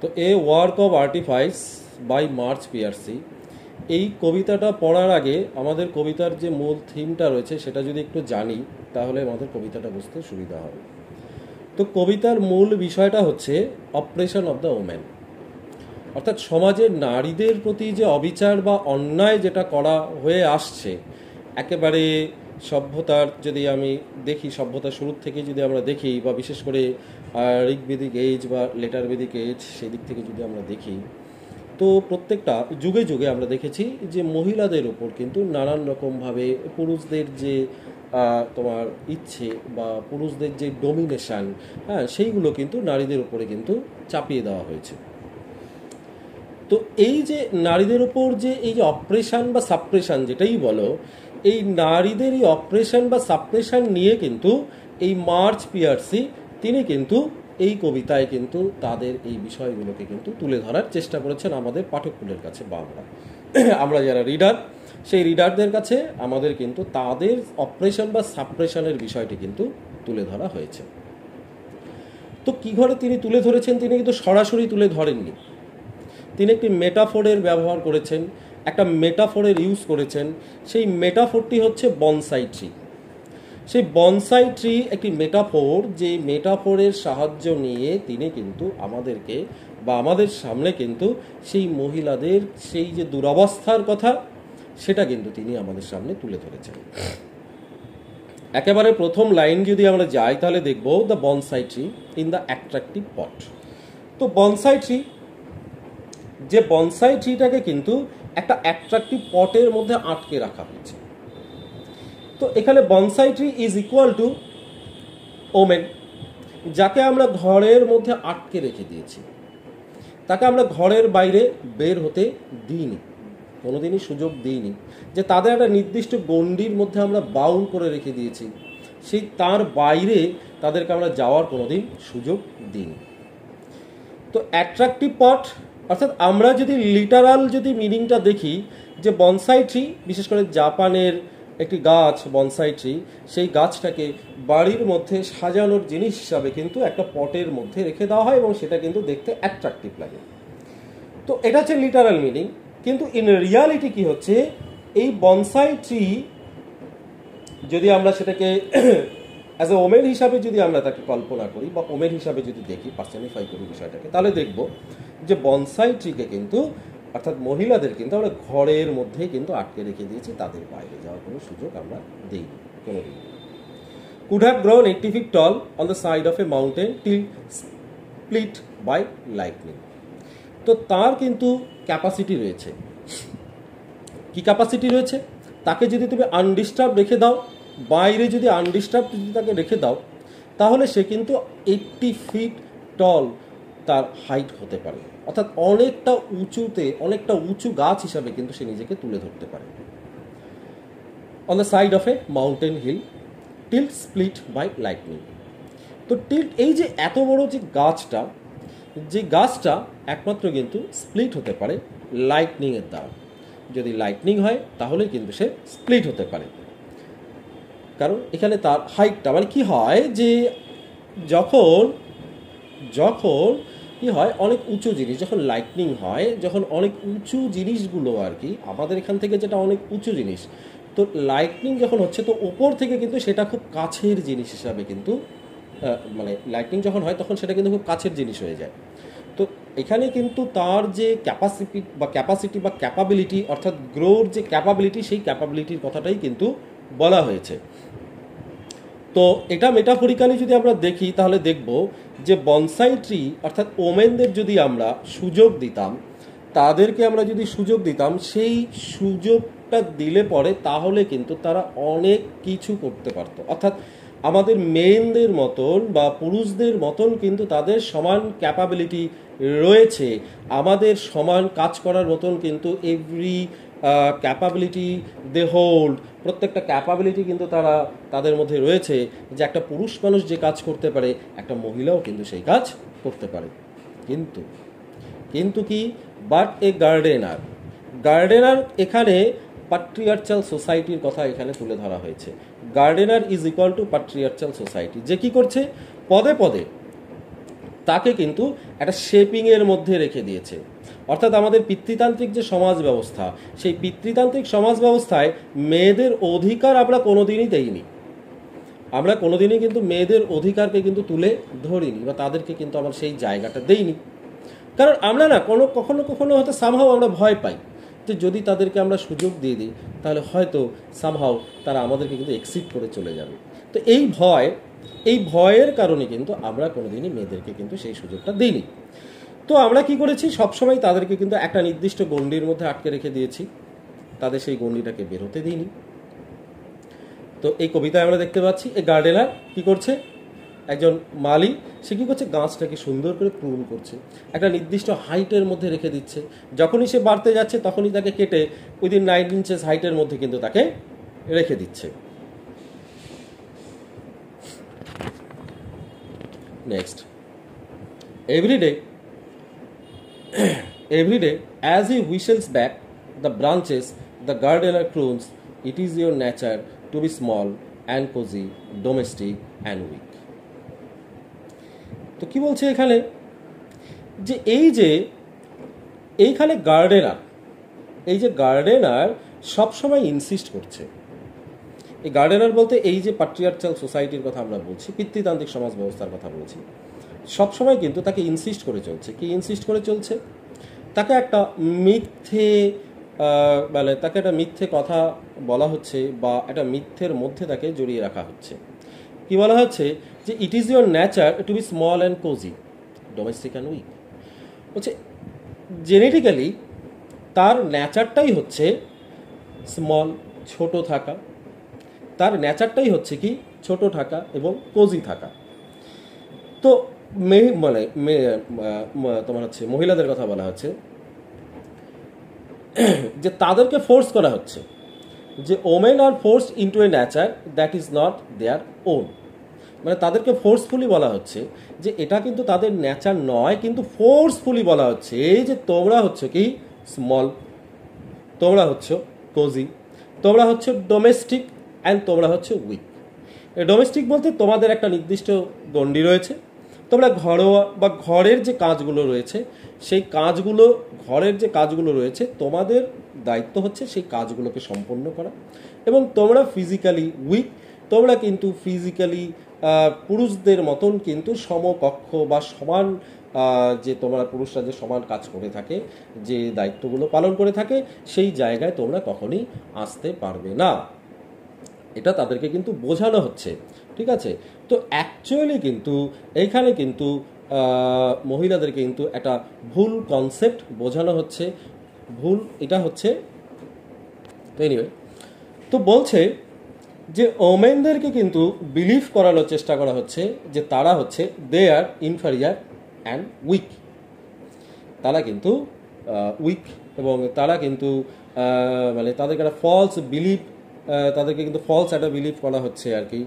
তো এ work of আর্টিফাইস by March পিয়ার্সি, এই কবিতাটা পড়ার আগে আমাদের কবিতার যে মূল থিমটা রয়েছে সেটা যদি একটু জানি তাহলে আমাদের কবিতাটা বুঝতে সুবিধা হবে। তো কবিতার মূল বিষয়টা হচ্ছে অপারেশন অফ দ্য ওমেন, অর্থাৎ সমাজের নারীদের প্রতি যে অবিচার বা অন্যায় যেটা করা হয়ে আসছে একেবারে সভ্যতার, যদি আমি দেখি সভ্যতার শুরুর থেকে যদি আমরা দেখি, বা বিশেষ করে ঋগ্বেদিক এজ বা লেটার বেদিক এজ সেদিক থেকে যদি আমরা দেখি, তো প্রত্যেকটা যুগে যুগে আমরা দেখেছি যে মহিলাদের ওপর কিন্তু নানান রকমভাবে পুরুষদের যে তোমার ইচ্ছে বা পুরুষদের যে ডোমিনেশন, হ্যাঁ, সেইগুলো কিন্তু নারীদের উপরে কিন্তু চাপিয়ে দেওয়া হয়েছে। তো এই যে নারীদের উপর যে এই যে অপারেশন বা সাপ্রেশন যেটাই বলো, এই নারীদের এই অপারেশন বা সাপ্রেশন নিয়ে কিন্তু এই মার্চ পিয়ার্সি তিনি কিন্তু এই কবিতায় কিন্তু তাদের এই বিষয়গুলোকে কিন্তু তুলে ধরার চেষ্টা করেছেন আমাদের পাঠককুলের কাছে, বা আমরা যারা রিডার সেই রিডারদের কাছে আমাদের কিন্তু তাদের অপারেশন বা সাপ্রেশনের বিষয়টি কিন্তু তুলে ধরা হয়েছে। তো কী ঘরে তিনি তুলে ধরেছেন, তিনি কিন্তু সরাসরি তুলে ধরেননি, তিনি একটি মেটাফোরের ব্যবহার করেছেন, একটা মেটাফোরের ইউজ করেছেন। সেই মেটাফোরটি হচ্ছে বনসাই ট্রি। সেই বনসাই ট্রি একটি মেটাফোর, যে মেটাফোরের সাহায্য নিয়ে তিনি কিন্তু আমাদেরকে বা আমাদের সামনে কিন্তু সেই মহিলাদের সেই যে দুরবস্থার কথা সেটা কিন্তু তিনি আমাদের সামনে তুলে ধরেছেন। একেবারে প্রথম লাইন যদি আমরা যাই তাহলে দেখব the bonsai tree in the attractive pot. তো বনসাই ট্রি, যে বনসাই ট্রিটাকে কিন্তু একটা অ্যাট্রাকটিভ পটের মধ্যে আটকে রাখা হয়েছে। তো এখানে bonsai tree is equal to women, যাকে আমরা ঘরের মধ্যে আটকে রেখে দিয়েছি, তাকে আমরা ঘরের বাইরে বের হতে দিইনি, কোনোদিনই সুযোগ দিইনি, যে তাদের একটা নির্দিষ্ট গণ্ডির মধ্যে আমরা বাউন্ড করে রেখে দিয়েছি, সেই তার বাইরে তাদেরকে আমরা যাওয়ার কোনোদিন সুযোগ দিইনি। তো অ্যাট্রাকটিভ পট, অর্থাৎ আমরা যদি লিটারাল যদি মিনিংটা দেখি, যে বনসাই ট্রি বিশেষ করে জাপানের একটি গাছ বনসাই ট্রি, সেই গাছটাকে বাড়ির মধ্যে সাজানোর জিনিস হিসাবে কিন্তু একটা পটের মধ্যে রেখে দেওয়া হয় এবং সেটা কিন্তু দেখতে অ্যাট্রাকটিভ লাগে। তো এটা হচ্ছে লিটারাল মিনিং। কিন্তু ইন রিয়ালিটি কি হচ্ছে, এই বনসাই ট্রি যদি আমরা সেটাকে অ্যাজ এ ওমেন হিসাবে যদি আমরা তাকে কল্পনা করি বা ওমেন হিসাবে যদি দেখি, পার্সনিফাই করি বিষয়টাকে, তাহলে দেখব যে বনসাই ট্রিকে কিন্তু অর্থাৎ মহিলাদের কিন্তু আমরা ঘরের মধ্যেই কিন্তু আটকে রেখে দিয়েছি, তাদের বাইরে যাওয়ার কোনো সুযোগ আমরা দিই কোনোদিন। Could have grown 80 feet tall on the side of a mountain till split by lightning। তো তার কিন্তু ক্যাপাসিটি রয়েছে। কি ক্যাপাসিটি রয়েছে? তাকে যদি তুমি আনডিস্টার্ব রেখে দাও, বাইরে যদি আনডিস্টার্ব যদি তাকে রেখে দাও, তাহলে সে কিন্তু 80 feet টল তার হাইট হতে পারে, অর্থাৎ অনেকটা উঁচুতে, অনেকটা উঁচু গাছ হিসাবে কিন্তু সে নিজেকে তুলে ধরতে পারে। On the side of a mountain hill till split by lightning. তো টিল, এই যে এত বড় যে গাছটা, যে গাছটা একমাত্র কিন্তু স্প্লিট হতে পারে লাইটনিংয়ের দ্বারা। যদি লাইটনিং হয় তাহলে কিন্তু সে স্প্লিট হতে পারে, কারণ এখানে তার হাইটটা, মানে কি হয় যে যখন কি হয়, অনেক উঁচু জিনিস যখন লাইটনিং হয়, যখন অনেক উঁচু জিনিসগুলো আর কি, আমাদের এখান থেকে যেটা অনেক উঁচু জিনিস, তো লাইটনিং যখন হচ্ছে তো ওপর থেকে কিন্তু সেটা খুব কাছের জিনিস হিসাবে কিন্তু মানে লাইটনিং যখন হয় তখন সেটা কিন্তু খুব কাছের জিনিস হয়ে যায়। তো এখানে কিন্তু তার যে ক্যাপাসিটি বা ক্যাপাবিলিটি, অর্থাৎ গ্রোর যে ক্যাপাবিলিটি, সেই ক্যাপাবিলিটির কথাটাই কিন্তু বলা হয়েছে। তো এটা মেটাফরিক্যালি যদি আমরা দেখি তাহলে দেখব যে বনসাই ট্রি অর্থাৎ ওমেনদের যদি আমরা সুযোগ দিতাম, তাদেরকে আমরা যদি সুযোগ দিতাম, সেই সুযোগটা দিলে পরে তাহলে কিন্তু তারা অনেক কিছু করতে পারত। অর্থাৎ আমাদের মেনদের মতন বা পুরুষদের মতন কিন্তু তাদের সমান ক্যাপাবিলিটি রয়েছে, আমাদের সমান কাজ করার মতন কিন্তু এভরি ক্যাপাবিলিটি দে হোল্ড, প্রত্যেকটা ক্যাপাবিলিটি কিন্তু তাদের মধ্যে রয়েছে, যে একটা পুরুষ মানুষ যে কাজ করতে পারে একটা মহিলাও কিন্তু সেই কাজ করতে পারে। কিন্তু কি, বাট এ গার্ডেনার এখানে পাট্রিয়ার্চাল সোসাইটির কথা এখানে তুলে ধরা হয়েছে। Gardener is equal to patriarchal society, যে কি করছে, পদে পদে তাকে কিন্তু একটা শেপিংয়ের মধ্যে রেখে দিয়েছে। অর্থাৎ আমাদের পিতৃতান্ত্রিক যে সমাজ ব্যবস্থা, সেই পিতৃতান্ত্রিক সমাজ ব্যবস্থায় মেয়েদের অধিকার আমরা কোনোদিনই দেইনি। আমরা কোনোদিনই কিন্তু মেয়েদের অধিকারকে কিন্তু তুলে ধরিনি, বা তাদেরকে কিন্তু আমরা সেই জায়গাটা দেইনি। কারণ আমরা না কখনো কখনো হয়তো সামহাও আমরা ভয় পাই যে যদি তাদেরকে আমরা সুযোগ দিয়ে দিই তাহলে হয়তো সামহাও তারা আমাদেরকে কিন্তু এক্সিট করে চলে যাবে। তো এই ভয়ের কারণে কিন্তু আমরা কোনোদিনই মেয়েদেরকে কিন্তু সেই সুযোগটা দিইনি। তো আমরা কি করেছি, সবসময় তাদেরকে কিন্তু একটা নির্দিষ্ট গণ্ডির মধ্যে আটকে রেখে দিয়েছি, তাদের সেই গণ্ডিটাকে বেরোতে দিইনি। তো এই কবিতায় আমরা দেখতে পাচ্ছি এই গার্ডেনার কি করছে, একজন মালি, সে কী করছে, গাছটাকে সুন্দর করে প্রুন করছে, একটা নির্দিষ্ট হাইটের মধ্যে রেখে দিচ্ছে। যখনই সে বাড়তে যাচ্ছে তখনই তাকে কেটে উইদিন 9 ইঞ্চেস হাইটের মধ্যে কিন্তু তাকে রেখে দিচ্ছে। Next, every day as he whistles back the branches the gardener croons, it is your nature to be small and cozy, domestic and weak. তো কি বলছে এখানে, যে এইখানে গার্ডেনার সবসময় ইনসিস্ট করছে। এই গার্ডেনার বলতে এই যে প্যাট্রিয়ার্চাল সোসাইটির কথা আমরা বলছি, পিতৃতান্ত্রিক সমাজ ব্যবস্থার কথা বলছি, সবসময় কিন্তু তাকে ইনসিস্ট করে চলছে। কি ইনসিস্ট করে চলছে, তাকে একটা মিথ্যে কথা বলা হচ্ছে, বা একটা মিথ্যের মধ্যে তাকে জড়িয়ে রাখা হচ্ছে। কি বলা হচ্ছে, যে it is your nature to be small and cosy, domestic and weak. হচ্ছে জেনেটিক্যালি তার নেচারটাই হচ্ছে স্মল, ছোট থাকা, তার নেচারটাই হচ্ছে কি ছোট থাকা এবং কোজি থাকা। তো তোমার হচ্ছে মহিলাদের কথা বলা হচ্ছে যে তাদেরকে ফোর্স করা হচ্ছে, যে women are force into a nature that is not their own. মানে তাদেরকে ফোর্সফুলি বলা হচ্ছে যে এটা কিন্তু তাদের নেচার নয়, কিন্তু ফোর্সফুলি বলা হচ্ছে এই যে তোমরা হচ্ছে কি স্মল, তোমরা হচ্ছে কোজি, তোমরা হচ্ছে ডোমেস্টিক অ্যান্ড তোমরা হচ্ছে উইক। ডোমেস্টিক বলতে তোমাদের একটা নির্দিষ্ট গণ্ডি রয়েছে, তোমরা ঘরোয়া বা ঘরের যে কাজগুলো রয়েছে সেই কাজগুলো, ঘরের যে কাজগুলো রয়েছে তোমাদের দায়িত্ব হচ্ছে সেই কাজগুলোকে সম্পন্ন করা। এবং তোমরা ফিজিক্যালি উইক, তোমরা কিন্তু ফিজিক্যালি পুরুষদের মতন কিন্তু সমকক্ষ বা সমান, যে তোমরা পুরুষরা যে সমান কাজ করে থাকে, যে দায়িত্বগুলো পালন করে থাকে, সেই জায়গায় তোমরা কখনই আসতে পারবে না। এটা তাদেরকে কিন্তু বোঝানো হচ্ছে, ঠিক আছে। তো অ্যাকচুয়ালি কিন্তু এইখানে কিন্তু মহিলাদেরকে কিন্তু একটা ভুল কনসেপ্ট বোঝানো হচ্ছে, ভুল এটা হচ্ছে। এনিওয়ে, তো বলছে যে ওমেনদেরকে কিন্তু বিলিভ করানোর চেষ্টা করা হচ্ছে যে তারা হচ্ছে দে আর ইনফেরিয়ার অ্যান্ড উইক, তারা কিন্তু উইক, এবং তারা কিন্তু মানে তাদেরকে একটা ফলস বিলিভ, তাদেরকে কিন্তু ফলস একটা বিলিভ করা হচ্ছে আর কি,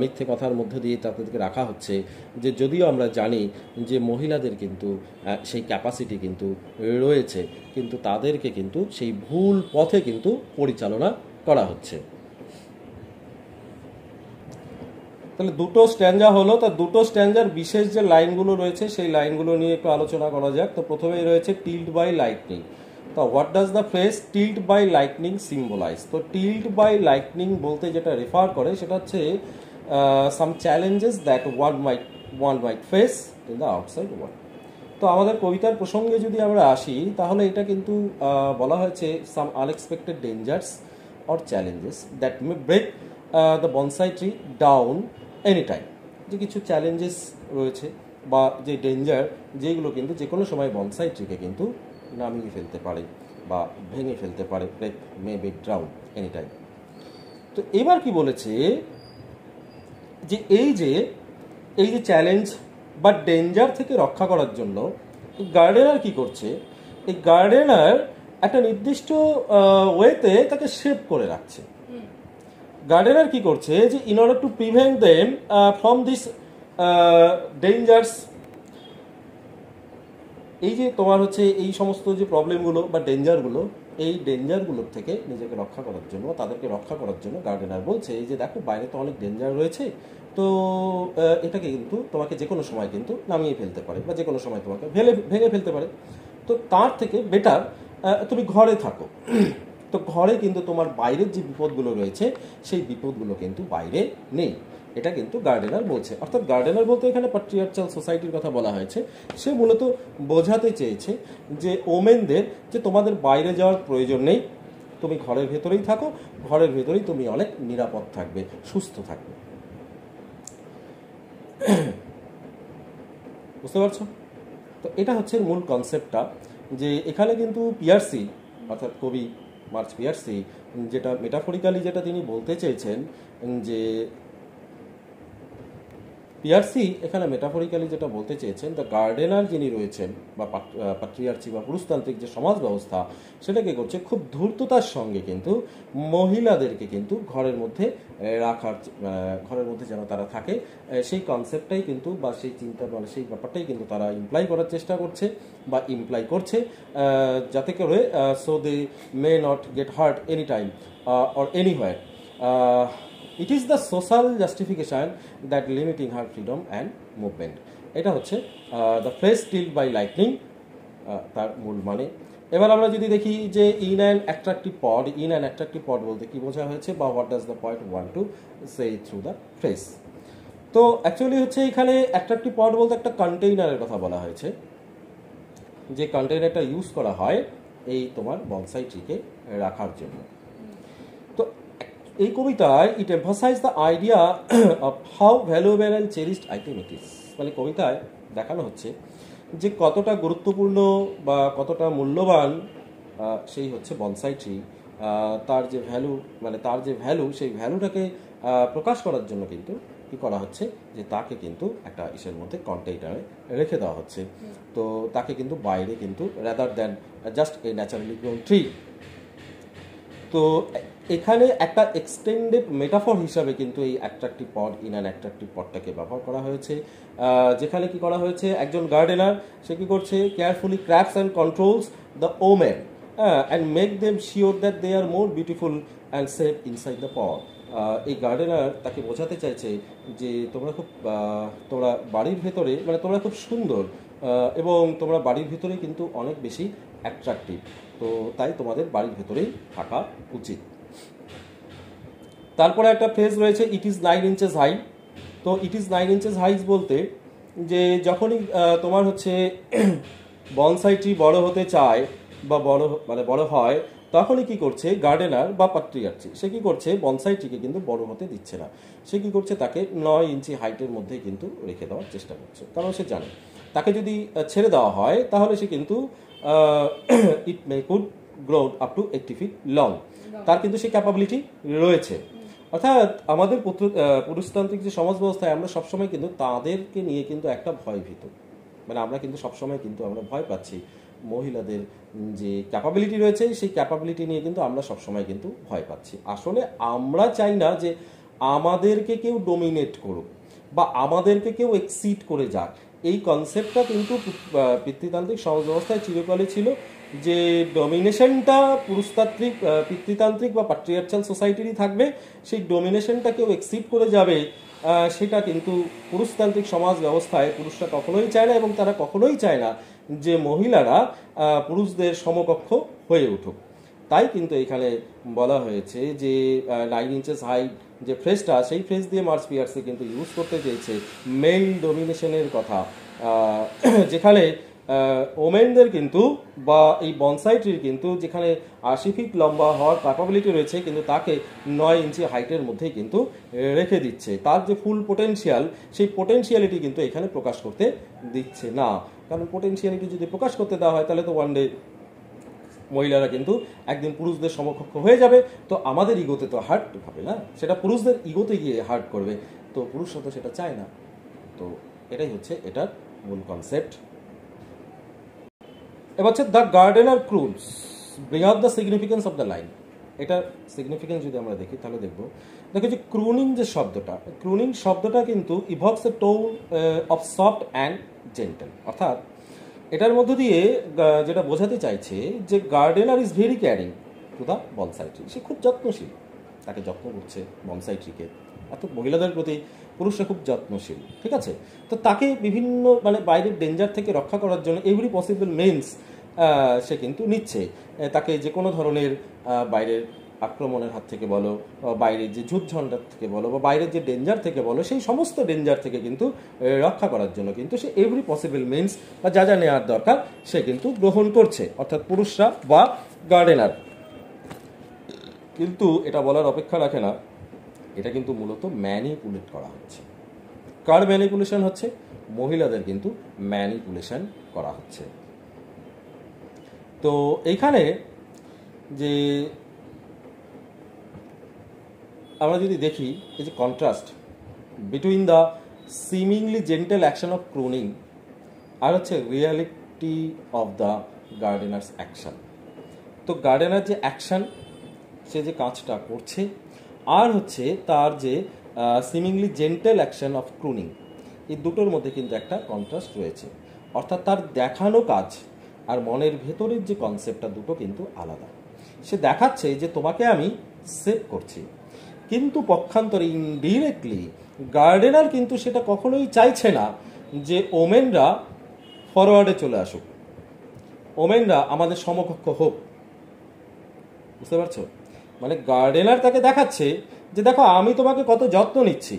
মিথ্যে কথার মধ্যে দিয়ে তাদেরকে রাখা হচ্ছে। যে যদিও আমরা জানি যে মহিলাদের কিন্তু সেই ক্যাপাসিটি কিন্তু রয়েছে, কিন্তু তাদেরকে কিন্তু সেই ভুল পথে কিন্তু পরিচালনা করা হচ্ছে। তাহলে দুটো স্ট্যাঞ্জা হলো, তার দুটো স্ট্যাঞ্জার বিশেষ যে লাইনগুলো রয়েছে সেই লাইনগুলো নিয়ে একটু আলোচনা করা যাক। তো প্রথমেই রয়েছে টিল্ট বাই লাইটনিং। তো what does the phrase tilt by lightning symbolize? তো টিল্ট বাই লাইটনিং বলতে যেটা রেফার করে সেটা হচ্ছে some challenges that one might face in the outside world. তো আমাদের কবিতার প্রসঙ্গে যদি আমরা আসি তাহলে এটা কিন্তু বলা হয়েছে some unexpected dangers or challenges that may break the bonsai tree down any time. যে কিছু চ্যালেঞ্জেস রয়েছে বা যে ডেঞ্জার, যেগুলো কিন্তু যে কোনো সময় বনসাই ট্রিকে কিন্তু নামিয়ে ফেলতে পারে বা ভেঙে ফেলতে পারে, ব্রেক মে ব্রেক ডাউন এনি টাইম। তো এবার কি বলেছে যে এই যে চ্যালেঞ্জ বা ডেঞ্জার থেকে রক্ষা করার জন্য গার্ডেনার কি করছে, এই গার্ডেনার একটা নির্দিষ্ট ওয়েতে তাকে শেপ করে রাখছে। গার্ডেনার কি করছে যে in order to prevent them from this dangers, এই যে তোমার হচ্ছে এই সমস্ত যে প্রবলেমগুলো বা ডেঞ্জারগুলো, এই ডেঞ্জারগুলোর থেকে নিজেকে রক্ষা করার জন্য, তাদেরকে রক্ষা করার জন্য গার্ডেনার বলছে এই যে দেখো বাইরে তো অনেক ডেঞ্জার রয়েছে, তো এটাকে কিন্তু তোমাকে যে কোনো সময় কিন্তু নামিয়ে ফেলতে পারে বা যে কোনো সময় তোমাকে ভেঙে ফেলতে পারে। তো তার থেকে বেটার তুমি ঘরে থাকো। তো ঘরে কিন্তু তোমার বাইরের যে বিপদগুলো রয়েছে সেই বিপদগুলো কিন্তু বাইরে নেই, এটা কিন্তু গার্ডেনার বলছে। অর্থাৎ গার্ডেনার বলতে এখানে পাট্রিয়ার্চাল সোসাইটির কথা বলা হয়েছে। সে মূলত বোঝাতে চেয়েছে যে ওমেনদের যে তোমাদের বাইরে যাওয়ার প্রয়োজন নেই, তুমি ঘরের ভেতরেই থাকো, ঘরের ভেতরেই তুমি অনেক নিরাপদ থাকবে, সুস্থ থাকবে। বুঝতে পারছো? তো এটা হচ্ছে মূল কনসেপ্টটা, যে এখানে কিন্তু পিয়ার্সি অর্থাৎ কবি মার্চ পিয়ার্সি যেটা মেটাফরিক্যালি যেটা তিনি বলতে চেয়েছেন, যে পিয়ার্সি এখানে মেটাফরিক্যালি যেটা বলতে চেয়েছেন, দ্য গার্ডেনার যিনি রয়েছেন বা পাট্রিয়ার্চি বা পুরুষতান্ত্রিক যে সমাজ ব্যবস্থা সেটাকে করছে খুব ধূর্ততার সঙ্গে কিন্তু মহিলাদেরকে কিন্তু ঘরের মধ্যে রাখার, ঘরের মধ্যে যেন তারা থাকে সেই কনসেপ্টটাই কিন্তু বা সেই চিন্তা মানে সেই ব্যাপারটাই কিন্তু তারা ইমপ্লাই করার চেষ্টা করছে বা ইমপ্লাই করছে, যাতে করে so they may not get hurt any time or anywhere. It is the social justification that limiting her freedom and movement. এটা হচ্ছে দ্য ফ্রেজ স্টিলড বাই লাইটনিং, তার মূল মানে। এবার আমরা যদি দেখি যে ইন অ্যান অ্যাট্রাকটিভ পড বলতে কি বোঝা হয়েছে বা what does the point want to say through the phrase. তো অ্যাকচুয়ালি হচ্ছে এখানে অ্যাট্রাকটিভ পড বলতে একটা কন্টেইনারের কথা বলা হয়েছে, যে কন্টেইনারটা ইউজ করা হয় এই তোমার বনসাই ট্রিকে রাখার জন্য। তো এই কবিতায় it emphasize the idea of how valuable and cherished item it is. মানে কবিতায় দেখানো হচ্ছে যে কতটা গুরুত্বপূর্ণ বা কতটা মূল্যবান সেই হচ্ছে বনসাই ট্রি। তার যে ভ্যালু মানে তার যে ভ্যালু সেই ভ্যালুটাকে প্রকাশ করার জন্য কিন্তু কি করা হচ্ছে, যে তাকে কিন্তু একটা ইসের মধ্যে কন্টেইনারে রেখে দেওয়া হচ্ছে। তো তাকে কিন্তু বাইরে কিন্তু rather than just a naturally grown tree. তো এখানে একটা এক্সটেন্ডেড মেটাফর হিসাবে কিন্তু এই attractive pot in an attractive পডটাকে ব্যবহার করা হয়েছে, যেখানে কি করা হয়েছে একজন গার্ডেনার সে কি করছে, carefully crops and controls the women and make them sure that they are more beautiful and safe inside the pot. এই গার্ডেনার তাকে বোঝাতে চাইছে যে তোমরা বাড়ির ভেতরে মানে তোমরা খুব সুন্দর এবং তোমরা বাড়ির ভেতরে কিন্তু অনেক বেশি অ্যাট্রাকটিভ, তো তাই তোমাদের বাড়ির ভেতরেই থাকা উচিত। তারপরে একটা ফ্রেজ রয়েছে ইট ইজ 9 inches হাই। তো ইট ইজ 9 inches হাই বলতে যে যখনই তোমার হচ্ছে বনসাই ট্রি বড় হতে চায় বা বড় হয়, তখনই কি করছে গার্ডেনার বা পাট্রিয়ার্চি সে কি করছে বনসাই ট্রিকে কিন্তু বড় হতে দিচ্ছে না, সে কি করছে তাকে 9 ইঞ্চি হাইটের মধ্যে কিন্তু রেখে দেওয়ার চেষ্টা করছে। কারণ সে জানে তাকে যদি ছেড়ে দেওয়া হয় তাহলে সে কিন্তু it may could grow up to 80 feet long, তার কিন্তু সেই ক্যাপাবিলিটি রয়েছে। অর্থাৎ আমাদের পুরুষতান্ত্রিক যে সমাজ ব্যবস্থায় আমরা সবসময় কিন্তু তাদেরকে নিয়ে কিন্তু একটা ভয় ভীত, মানে আমরা কিন্তু সবসময় কিন্তু আমরা ভয় পাচ্ছি মহিলাদের যে ক্যাপাবিলিটি রয়েছে সেই ক্যাপাবিলিটি নিয়ে কিন্তু আমরা সবসময় কিন্তু ভয় পাচ্ছি। আসলে আমরা চাই না যে আমাদেরকে কেউ ডোমিনেট করুক বা আমাদেরকে কেউ এক্সিড করে যাক। এই কনসেপ্টটা কিন্তু পিতৃতান্ত্রিক সমাজ ব্যবস্থায় চিরকালে ছিল, যে ডমিনেশনটা পুরুষতান্ত্রিক পিতৃতান্ত্রিক বা পাট্রিয়ার্চাল সোসাইটিরই থাকবে, সেই ডমিনেশনটা কেউ এক্সিড করে যাবে সেটা কিন্তু পুরুষতান্ত্রিক সমাজ ব্যবস্থায় পুরুষরা কখনোই চায় না, এবং তারা কখনোই চায় না যে মহিলারা পুরুষদের সমকক্ষ হয়ে উঠুক। তাই কিন্তু এখানে বলা হয়েছে যে 9 inches হাই যে ফ্রেজটা, সেই ফ্রেজ দিয়ে মার্চ পিয়ার্সি কিন্তু ইউজ করতে চেয়েছে মেল ডমিনেশনের কথা, যেখানে ওমেনদের কিন্তু বা এই বনসাই ট্রির কিন্তু যেখানে 80 feet লম্বা হওয়ার ক্যাপাবিলিটি রয়েছে, কিন্তু তাকে 9 ইঞ্চি হাইটের মধ্যেই কিন্তু রেখে দিচ্ছে। তার যে ফুল পোটেনশিয়াল সেই পোটেনশিয়ালিটি কিন্তু এখানে প্রকাশ করতে দিচ্ছে না, কারণ পোটেনশিয়ালিটি যদি প্রকাশ করতে দেওয়া হয় তাহলে তো ওয়ান ডে মহিলারা কিন্তু একদিন পুরুষদের সমকক্ষ হয়ে যাবে। তো আমাদের ইগোতে তো হার্ট হবে না, সেটা পুরুষদের ইগোতে গিয়ে হার্ট করবে, তো পুরুষরা তো সেটা চায় না। তো এটাই হচ্ছে এটার মূল কনসেপ্ট। এবার হচ্ছে the gardener croons bring out the significance of the line. এটার সিগনিফিকেন্স যদি আমরা দেখি তাহলে দেখো যে ক্রুনিং যে শব্দটা, ক্রুনিং শব্দটা কিন্তু evokes a tone of soft and gentle. অর্থাৎ এটার মধ্য দিয়ে যেটা বোঝাতে চাইছে যে gardener is very caring to the bonsai tree, সে খুব যত্নশীল তাকে যত্ন করছে বনসাই ট্রিকে, অর্থাৎ মহিলাদের প্রতি পুরুষরা খুব যত্নশীল, ঠিক আছে। তো তাকে বিভিন্ন মানে বাইরের ডেঞ্জার থেকে রক্ষা করার জন্য এভরি পসিবল মিনস সে কিন্তু নিচ্ছে। তাকে যে কোনো ধরনের বাইরের আক্রমণের হাত থেকে বলো, বাইরের যে যুদ্ধঝঞ্ঝাট থেকে বলো, বা বাইরের যে ডেঞ্জার থেকে বলো, সেই সমস্ত ডেঞ্জার থেকে কিন্তু রক্ষা করার জন্য কিন্তু সে এভরি পসিবল মিনস বা যা যা নেওয়ার দরকার সে কিন্তু গ্রহণ করছে, অর্থাৎ পুরুষরা বা গার্ডেনার। কিন্তু এটা বলার অপেক্ষা রাখে না, এটা কিন্তু মূলত ম্যানিপুলেট করা হচ্ছে। কার ম্যানিপুলেশন হচ্ছে? মহিলাদের কিন্তু ম্যানিপুলেশন করা হচ্ছে। তো এইখানে যে আমরা যদি দেখি এই যে contrast between the seemingly gentle action of crooning আর হচ্ছে reality of the gardener's action. তো গার্ডেনার যে অ্যাকশন, সে যে কাজটা করছে, আর হচ্ছে তার যে seemingly gentle action of crooning, এই দুটোর মধ্যে কিন্তু একটা কন্ট্রাস্ট রয়েছে। অর্থাৎ তার দেখানো কাজ আর মনের ভেতরের যে কনসেপ্টটা, দুটো কিন্তু আলাদা। সে দেখাচ্ছে যে তোমাকে আমি সেভ করছি, কিন্তু পক্ষান্তরে ইনডিরেক্টলি গার্ডেনার কিন্তু সেটা কখনোই চাইছে না যে ওমেনরা ফরওয়ার্ডে চলে আসুক, ওমেনরা আমাদের সমকক্ষ হোক। বুঝতে পারছো? মানে গার্ডেনার তাকে দেখাচ্ছে যে দেখো আমি তোমাকে কত যত্ন নিচ্ছি,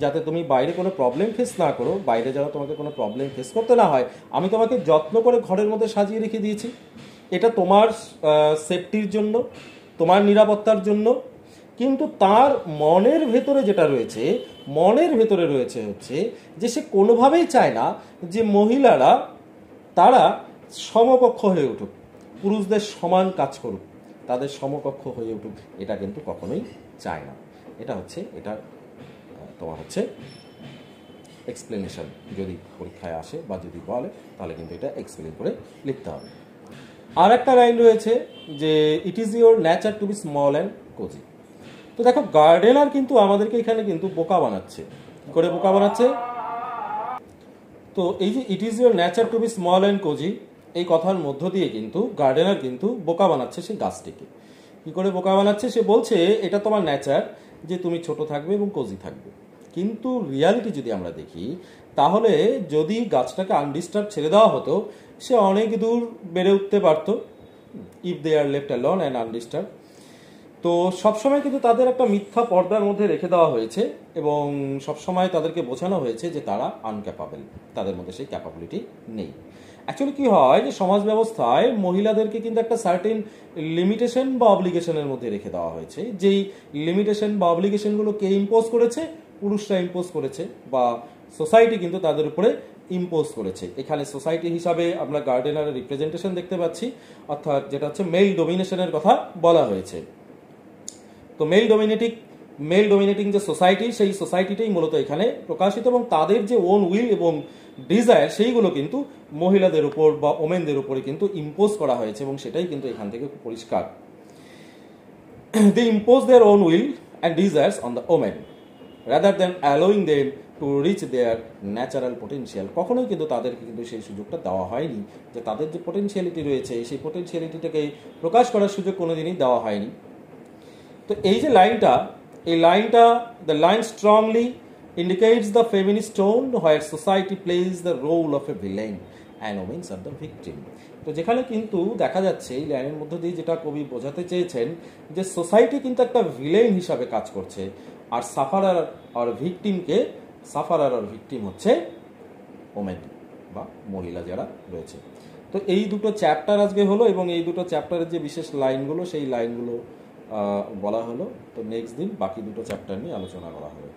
যাতে তুমি বাইরে কোনো প্রবলেম ফেস না করো, বাইরে যারা তোমাকে কোনো প্রবলেম ফেস করতে না হয়, আমি তোমাকে যত্ন করে ঘরের মধ্যে সাজিয়ে রেখে দিয়েছি। এটা তোমার সেফটির জন্য, তোমার নিরাপত্তার জন্য। কিন্তু তার মনের ভেতরে যেটা রয়েছে, মনের ভেতরে রয়েছে হচ্ছে যে সে কোনোভাবেই চায় না যে মহিলারা তারা সমকক্ষ হয়ে উঠুক, পুরুষদের সমান কাজ করুক, তাদের সমকক্ষ হয়ে উঠুক, এটা কিন্তু কখনোই চায় না। এটা হচ্ছে এটা তোমার হচ্ছে এক্সপ্লেনেশন। যদি পরীক্ষায় আসে বা যদি বলে তাহলে কিন্তু এটা এক্সপ্লেন করে লিখতে হবে। আর একটা লাইন রয়েছে যে it is your nature to be small and cosy. তো দেখো গার্ডেনার কিন্তু আমাদেরকে এখানে কিন্তু বোকা বানাচ্ছে। কি করে বোকা বানাচ্ছে? তো এই যে it is your nature to be small and cosy, এই কথার মধ্য দিয়ে কিন্তু গার্ডেনার কিন্তু বোকা বানাচ্ছে সেই গাছটিকে। কি করে বোকা বানাচ্ছে? সে বলছে এটা তোমার নেচার যে তুমি ছোট থাকবে এবং কোজি থাকবে। কিন্তু রিয়ালিটি যদি আমরা দেখি, তাহলে যদি গাছটাকে আনডিস্টার্ব ছেড়ে দেওয়া হতো, সে অনেক দূর বেড়ে উঠতে পারতো, if they are left alone and undisturbed. তো সবসময় কিন্তু তাদের একটা মিথ্যা পর্দার মধ্যে রেখে দেওয়া হয়েছে এবং সবসময় তাদেরকে বোঝানো হয়েছে যে তারা আনক্যাপাবল, তাদের মধ্যে সেই ক্যাপাবিলিটি নেই। অ্যাকচুয়ালি কি হয় যে সমাজ ব্যবস্থায় মহিলাদেরকে কিন্তু একটা সার্টেন লিমিটেশন বা অব্লিগেশনের মধ্যে রেখে দেওয়া হয়েছে। যেই লিমিটেশন বা অব্লিগেশনগুলো কে ইম্পোজ করেছে? পুরুষরা ইম্পোজ করেছে, বা সোসাইটি কিন্তু তাদের উপরে ইম্পোজ করেছে। এখানে সোসাইটি হিসাবে আমরা গার্ডেনারের রিপ্রেজেন্টেশন দেখতে পাচ্ছি, অর্থাৎ যেটা হচ্ছে মেল ডোমিনেশনের কথা বলা হয়েছে। তো মেল ডোমিনেটিং যে সোসাইটি, সেই সোসাইটিটাই মূলত এখানে প্রকাশিত, এবং তাদের যে ওন উইল এবং ডিজায়ার সেইগুলো কিন্তু মহিলাদের উপর বা ওমেনদের উপরে কিন্তু ইম্পোজ করা হয়েছে, এবং সেটাই কিন্তু এখান থেকে খুব পরিষ্কার। They impose their own will and desires on the women rather than allowing them to reach their natural potential. কখনোই কিন্তু তাদেরকে কিন্তু সেই সুযোগটা দেওয়া হয়নি, যে তাদের যে পোটেনশিয়ালিটি রয়েছে সেই পোটেনশিয়ালিটিটাকে প্রকাশ করার সুযোগ কোনোদিনই দেওয়া হয়নি। তো এই যে লাইনটা, এই লাইনটা, the line strongly indicates the feminist tone where society plays the role of a villain and women are the victim. তো যেখানে কিন্তু দেখা যাচ্ছে এই লাইনের মধ্য দিয়ে যেটা কবি বোঝাতে চেয়েছেন যে সোসাইটি কিন্তু একটা ভিলেন হিসাবে কাজ করছে, আর সাফারার আর ভিকটিম হচ্ছে ওমেন বা মহিলা যারা রয়েছে। তো এই দুটো চ্যাপ্টার আজকে হলো, এবং এই দুটো চ্যাপ্টারের যে বিশেষ লাইনগুলো সেই লাইনগুলো বলা হলো। তো নেক্সট দিন বাকি দুটো চ্যাপ্টার নিয়ে আলোচনা করা হবে।